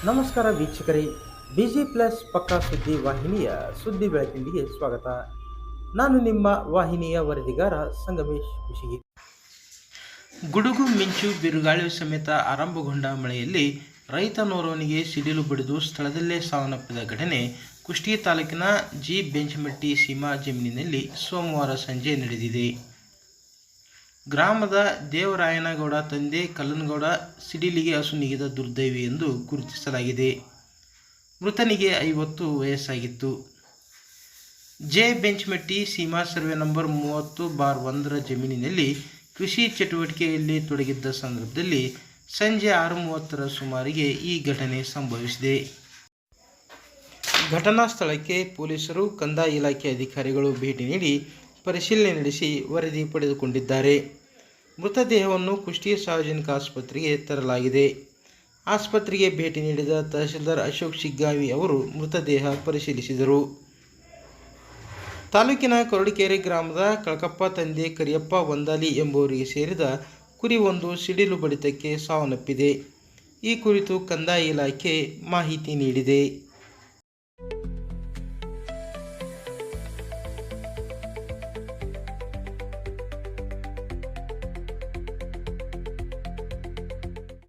ನಮಸ್ಕಾರ ವೀಕ್ಷಕರೇ, busy plus ಪಕ್ಕಾ ಸುದ್ದಿ ವಾಹಿನಿಯ ಸುದ್ದಿ ಬೆಳಕಿಂಡಿಗೆ ಸ್ವಾಗತ. ನಾನು ನಿಮ್ಮ ವಾಹಿನಿಯ ವರದಿಗಾರ ಸಂಗಮೇಶ್ ಕುಶಿಗಿ. ಗುಡುಗು ಮಿಂಚು ಬಿರುಗಾಳಿ ಸಮೇತ ಆರಂಭಗೊಂಡ ಮಳೆಯಲ್ಲಿ ರೈತನೋರ್ವನಿಗೆ ಸಿಡಿಲು ಬಡಿದು ಸ್ಥಳದಲ್ಲೇ ಸಾವನ್ನಪ್ಪಿದ ಘಟನೆ ಕುಷ್ಟಗಿ ತಾಲೂಕಿನ ಜಿ ಬೆಂಚಮಟ್ಟಿ ಸೀಮಾ ಜಮೀನಿನಲ್ಲಿ ಸೋಮವಾರ ಸಂಜೆ ನಡೆದಿದೆ. ಗ್ರಾಮದ ದೇವರಾಯನಗೌಡ ತಂದೆ ಕಲ್ಲನಗೌಡ ಸಿಡಿಲಿಗೆ ಅಸುನೀಗಿದ ದುರ್ದೈವಿ ಎಂದು ಗುರುತಿಸಲಾಗಿದೆ. ಮೃತನಿಗೆ 50 ವಯಸ್ಸಾಗಿತ್ತು. ಜೆ ಬೆಂಚಮಟ್ಟಿ ಸೀಮಾ ಸರ್ವೆ ನಂಬರ್ 30/1 ಜಮೀನಿನಲ್ಲಿ ಕೃಷಿ ಚಟುವಟಿಕೆಯಲ್ಲಿ ತೊಡಗಿದ್ದ ಸಂದರ್ಭದಲ್ಲಿ ಸಂಜೆ 6:30 ಸುಮಾರಿಗೆ ಈ ಘಟನೆ ಸಂಭವಿಸಿದೆ. ಘಟನಾ ಸ್ಥಳಕ್ಕೆ ಪೊಲೀಸರು, ಕಂದಾಯ ಇಲಾಖೆ ಅಧಿಕಾರಿಗಳು ಭೇಟಿ ನೀಡಿ ಪರಿಶೀಲನೆ ನಡೆಸಿ ವರದಿ ಪಡೆದುಕೊಂಡಿದ್ದಾರೆ. ಮೃತದೇಹವನ್ನು ಕುಷ್ಟಗಿ ಸಾರ್ವಜನಿಕ ಆಸ್ಪತ್ರೆಗೆ ತರಲಾಗಿದೆ. ಆಸ್ಪತ್ರೆಗೆ ಭೇಟಿ ನೀಡಿದ ತಹಶೀಲ್ದಾರ್ ಅಶೋಕ್ ಶಿಗ್ಗಾವಿ ಅವರು ಮೃತದೇಹ ಪರಿಶೀಲಿಸಿದರು. ತಾಲೂಕಿನ ಕೊರಟಗೆರೆ ಗ್ರಾಮದ ಕಳಕಪ್ಪ ತಂದೆ ಕರಿಯಪ್ಪ ವಂದಾಲಿ ಎಂಬುವರಿಗೆ ಸೇರಿದ ಕುರಿಯೊಂದು ಸಿಡಿಲು ಬಡಿತಕ್ಕೆ ಸಾವನ್ನಪ್ಪಿದೆ. ಈ ಕುರಿತು ಕಂದಾಯ ಇಲಾಖೆ ಮಾಹಿತಿ ನೀಡಿದೆ.